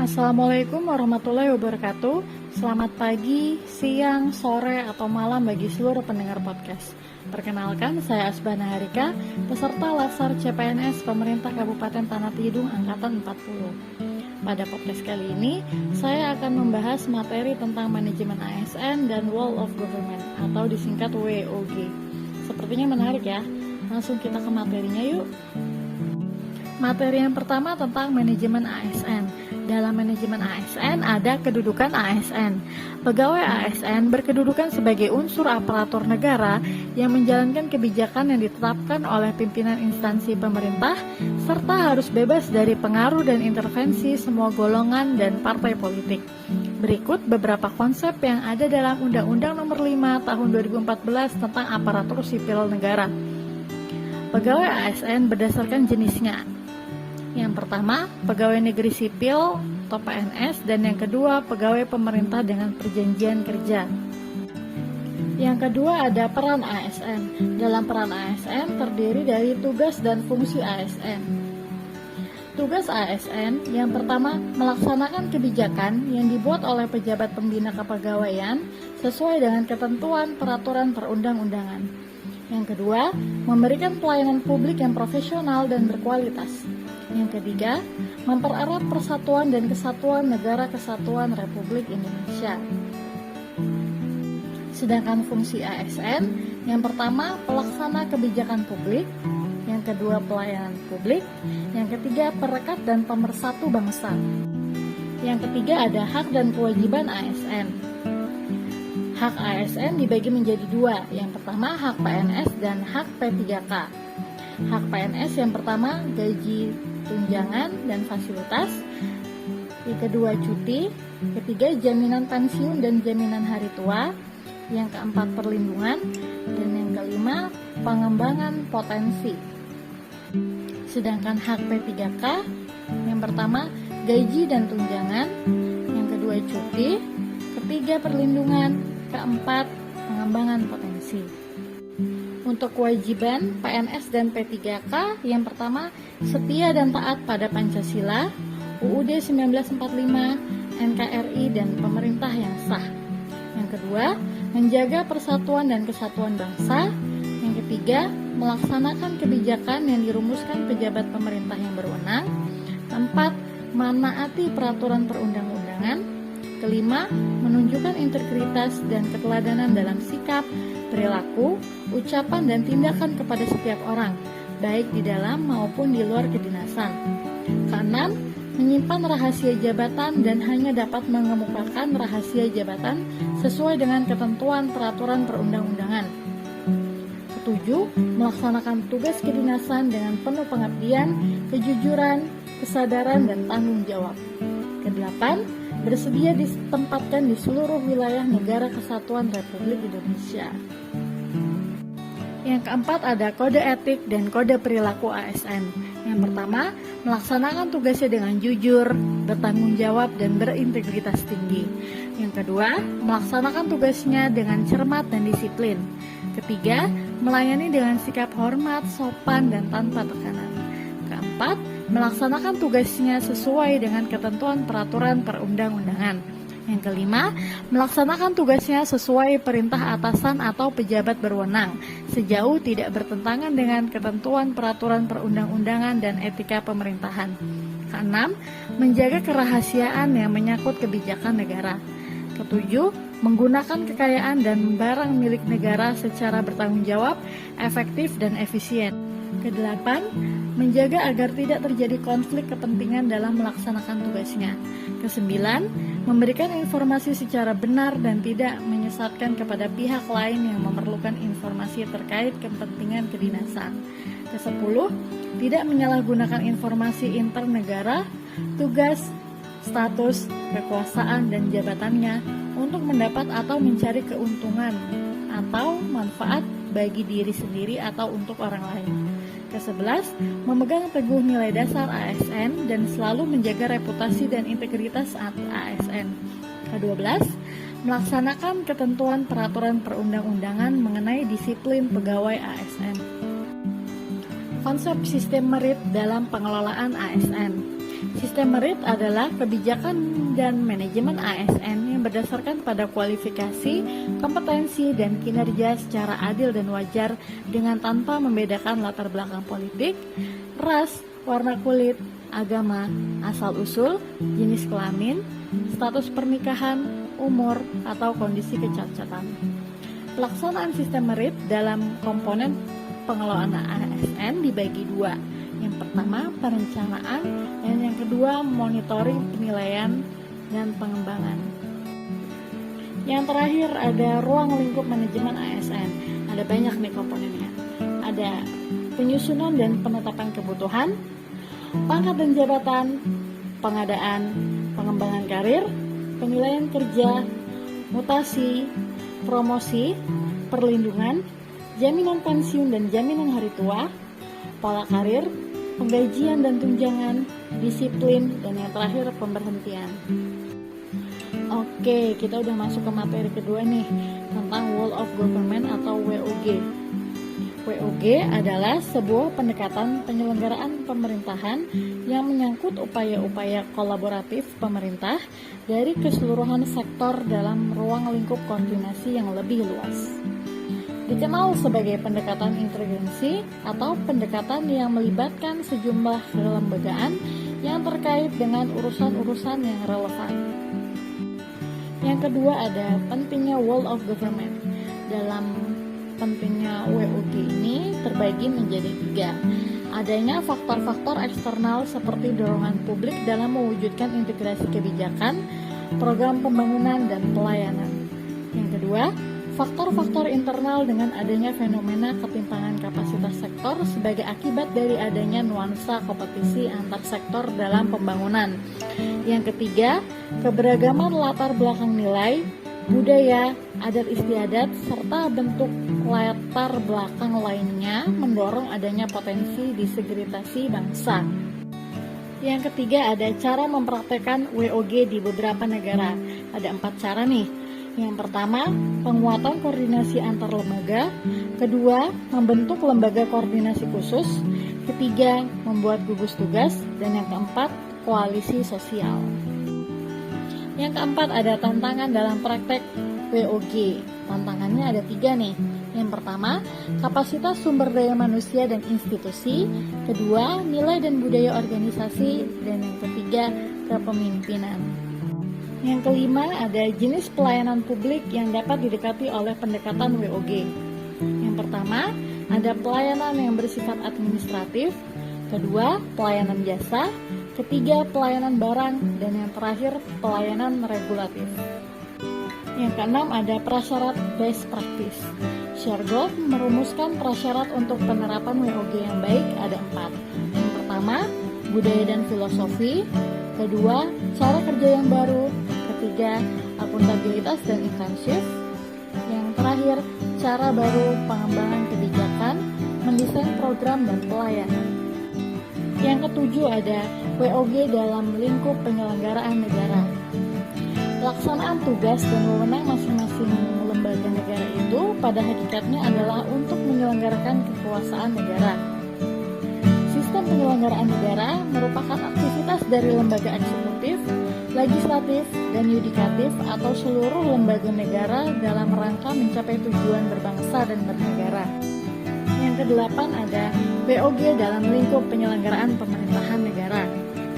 Assalamualaikum warahmatullahi wabarakatuh. Selamat pagi, siang, sore, atau malam bagi seluruh pendengar podcast. Perkenalkan, saya Asbana Harika, peserta Lasar CPNS Pemerintah Kabupaten Tanah Tidung Angkatan 40. Pada podcast kali ini, saya akan membahas materi tentang manajemen ASN dan Wall of Government atau disingkat WOG. Sepertinya menarik ya, langsung kita ke materinya yuk. Materi yang pertama tentang manajemen ASN. Dalam manajemen ASN ada kedudukan ASN. Pegawai ASN berkedudukan sebagai unsur aparatur negara yang menjalankan kebijakan yang ditetapkan oleh pimpinan instansi pemerintah serta harus bebas dari pengaruh dan intervensi semua golongan dan partai politik. Berikut beberapa konsep yang ada dalam Undang-Undang Nomor 5 Tahun 2014 tentang aparatur sipil negara. Pegawai ASN berdasarkan jenisnya. Yang pertama, pegawai negeri sipil atau PNS, dan yang kedua, pegawai pemerintah dengan perjanjian kerja. Yang kedua ada peran ASN. Dalam peran ASN terdiri dari tugas dan fungsi ASN. Tugas ASN yang pertama, melaksanakan kebijakan yang dibuat oleh pejabat pembina kepegawaian sesuai dengan ketentuan peraturan perundang-undangan. Yang kedua, memberikan pelayanan publik yang profesional dan berkualitas. Yang ketiga, mempererat persatuan dan kesatuan Negara Kesatuan Republik Indonesia. Sedangkan fungsi ASN, yang pertama pelaksana kebijakan publik, yang kedua pelayanan publik, yang ketiga perekat dan pemersatu bangsa. Yang ketiga ada hak dan kewajiban ASN. Hak ASN dibagi menjadi dua, yang pertama hak PNS dan hak P3K. Hak PNS yang pertama gaji, tunjangan, dan fasilitas. Yang kedua cuti. Ketiga jaminan pensiun dan jaminan hari tua. Yang keempat perlindungan. Dan yang kelima pengembangan potensi. Sedangkan hak P3K yang pertama gaji dan tunjangan. Yang kedua cuti. Ketiga perlindungan. Keempat pengembangan potensi. Untuk kewajiban PNS dan P3K, yang pertama setia dan taat pada Pancasila, UUD 1945, NKRI, dan pemerintah yang sah. Yang kedua, menjaga persatuan dan kesatuan bangsa. Yang ketiga, melaksanakan kebijakan yang dirumuskan pejabat pemerintah yang berwenang. Keempat, menaati peraturan perundang-undangan. Kelima, menunjukkan integritas dan keteladanan dalam sikap, perilaku, ucapan, dan tindakan kepada setiap orang, baik di dalam maupun di luar kedinasan. Keenam, menyimpan rahasia jabatan dan hanya dapat mengemukakan rahasia jabatan sesuai dengan ketentuan peraturan perundang-undangan. Ketujuh, melaksanakan tugas kedinasan dengan penuh pengabdian, kejujuran, kesadaran, dan tanggung jawab. Kedelapan, bersedia ditempatkan di seluruh wilayah Negara Kesatuan Republik Indonesia. Yang keempat ada kode etik dan kode perilaku ASN. Yang pertama, melaksanakan tugasnya dengan jujur, bertanggung jawab, dan berintegritas tinggi. Yang kedua, melaksanakan tugasnya dengan cermat dan disiplin. Ketiga, melayani dengan sikap hormat, sopan, dan tanpa tekanan. Keempat, melaksanakan tugasnya sesuai dengan ketentuan peraturan perundang-undangan. Yang kelima, melaksanakan tugasnya sesuai perintah atasan atau pejabat berwenang, sejauh tidak bertentangan dengan ketentuan peraturan perundang-undangan dan etika pemerintahan. Keenam, menjaga kerahasiaan yang menyangkut kebijakan negara. Ketujuh, menggunakan kekayaan dan barang milik negara secara bertanggung jawab, efektif, dan efisien. Kedelapan, menjaga agar tidak terjadi konflik kepentingan dalam melaksanakan tugasnya. Kesembilan, memberikan informasi secara benar dan tidak menyesatkan kepada pihak lain yang memerlukan informasi terkait kepentingan kedinasan. Kesepuluh, tidak menyalahgunakan informasi internegara, tugas, status, kekuasaan, dan jabatannya untuk mendapat atau mencari keuntungan atau manfaat bagi diri sendiri atau untuk orang lain. Ke-11, memegang teguh nilai dasar ASN dan selalu menjaga reputasi dan integritas ASN. Ke-12, melaksanakan ketentuan peraturan perundang-undangan mengenai disiplin pegawai ASN. Konsep sistem merit dalam pengelolaan ASN. Sistem merit adalah kebijakan dan manajemen ASN yang berdasarkan pada kualifikasi, kompetensi, dan kinerja secara adil dan wajar dengan tanpa membedakan latar belakang politik, ras, warna kulit, agama, asal-usul, jenis kelamin, status pernikahan, umur, atau kondisi kecacatan. Pelaksanaan sistem merit dalam komponen pengelolaan ASN dibagi dua. Yang pertama, perencanaan, dan yang kedua, monitoring, penilaian, dan pengembangan. Yang terakhir ada ruang lingkup manajemen ASN. Ada banyak nih komponennya. Ada penyusunan dan penetapan kebutuhan, pangkat dan jabatan, pengadaan, pengembangan karir, penilaian kerja, mutasi, promosi, perlindungan, jaminan pensiun dan jaminan hari tua, pola karir, penggajian dan tunjangan, disiplin, dan yang terakhir pemberhentian. Oke, kita udah masuk ke materi kedua nih, tentang Whole of Government atau WOG. WOG adalah sebuah pendekatan penyelenggaraan pemerintahan yang menyangkut upaya-upaya kolaboratif pemerintah dari keseluruhan sektor dalam ruang lingkup koordinasi yang lebih luas. Dikenal sebagai pendekatan inteligensi atau pendekatan yang melibatkan sejumlah kelembagaan yang terkait dengan urusan-urusan yang relevan. Yang kedua ada pentingnya Whole of Government. Dalam pentingnya WOG ini terbagi menjadi 3. Adanya faktor-faktor eksternal seperti dorongan publik dalam mewujudkan integrasi kebijakan, program pembangunan, dan pelayanan. Yang kedua, faktor-faktor internal dengan adanya fenomena ketimpangan kapasitas sektor sebagai akibat dari adanya nuansa kompetisi antar sektor dalam pembangunan. Yang ketiga, keberagaman latar belakang nilai, budaya, adat istiadat, serta bentuk latar belakang lainnya mendorong adanya potensi disegregasi bangsa. Yang ketiga ada cara mempraktekkan WOG di beberapa negara. Ada 4 cara nih. Yang pertama, penguatan koordinasi antar lembaga. Kedua, membentuk lembaga koordinasi khusus. Ketiga, membuat gugus tugas. Dan yang keempat, koalisi sosial. Yang keempat, ada tantangan dalam praktek WOG. Tantangannya ada 3 nih. Yang pertama, kapasitas sumber daya manusia dan institusi. Kedua, nilai dan budaya organisasi. Dan yang ketiga, kepemimpinan. Yang kelima, ada jenis pelayanan publik yang dapat didekati oleh pendekatan WOG. Yang pertama, ada pelayanan yang bersifat administratif. Kedua, pelayanan jasa. Ketiga, pelayanan barang. Dan yang terakhir, pelayanan regulatif. Yang keenam, ada prasyarat best practice. Shergold merumuskan prasyarat untuk penerapan WOG yang baik ada 4. Yang pertama, budaya dan filosofi. Kedua, cara kerja yang baru. Ketiga, akuntabilitas dan intensif. Yang terakhir, cara baru pengembangan kebijakan, mendesain program dan pelayanan. Yang ketujuh ada WOG dalam lingkup penyelenggaraan negara. Pelaksanaan tugas dan wewenang masing-masing lembaga negara itu pada hakikatnya adalah untuk menyelenggarakan kekuasaan negara. Sistem penyelenggaraan negara merupakan aktivitas dari lembaga eksekutif, legislatif, dan yudikatif atau seluruh lembaga negara dalam rangka mencapai tujuan berbangsa dan bernegara. Yang kedelapan ada WOG dalam lingkup penyelenggaraan pemerintahan negara.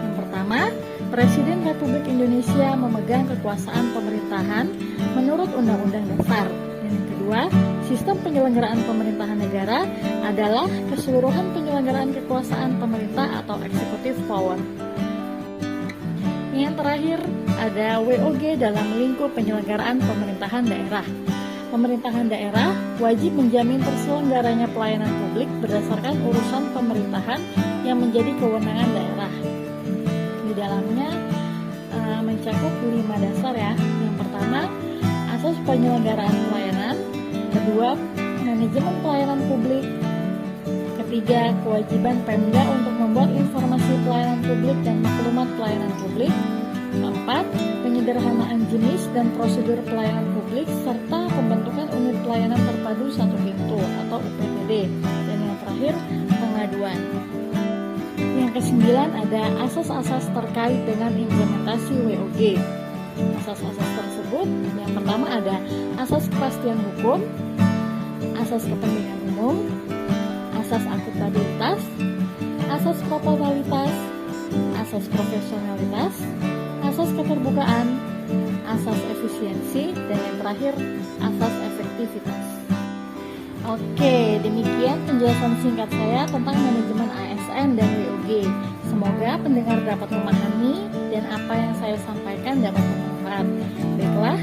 Yang pertama, Presiden Republik Indonesia memegang kekuasaan pemerintahan menurut Undang-Undang Dasar. Dan yang kedua, sistem penyelenggaraan pemerintahan negara adalah keseluruhan penyelenggaraan kekuasaan pemerintah atau executive power. Yang terakhir, ada WOG dalam lingkup penyelenggaraan pemerintahan daerah. Pemerintahan daerah wajib menjamin terselenggaranya pelayanan publik berdasarkan urusan pemerintahan yang menjadi kewenangan daerah. Di dalamnya mencakup 5 dasar ya. Yang pertama, asas penyelenggaraan pelayanan. Kedua, manajemen pelayanan publik. Ketiga, kewajiban Pemda untuk membuat informasi pelayanan publik dan maklumat pelayanan publik. Keempat, penyederhanaan jenis dan prosedur pelayanan publik serta pembentukan unit pelayanan terpadu satu pintu atau UPTD. Dan yang terakhir, pengaduan. Yang Yang kesembilan ada asas-asas terkait dengan implementasi WOG. Asas-asas tersebut yang pertama ada asas kepastian hukum, asas kepentingan umum, asas akuntabilitas, asas proporsionalitas, asas profesionalitas, asas keterbukaan, asas efisiensi, dan yang terakhir asas efektivitas. Oke, demikian penjelasan singkat saya tentang manajemen ASN dan WOG. Semoga pendengar dapat memahami dan apa yang saya sampaikan dapat bermanfaat. Baiklah,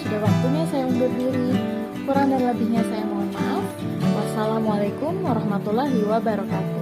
sudah waktunya saya undur diri. Kurang dan lebihnya saya mohon maaf. Wassalamualaikum warahmatullahi wabarakatuh.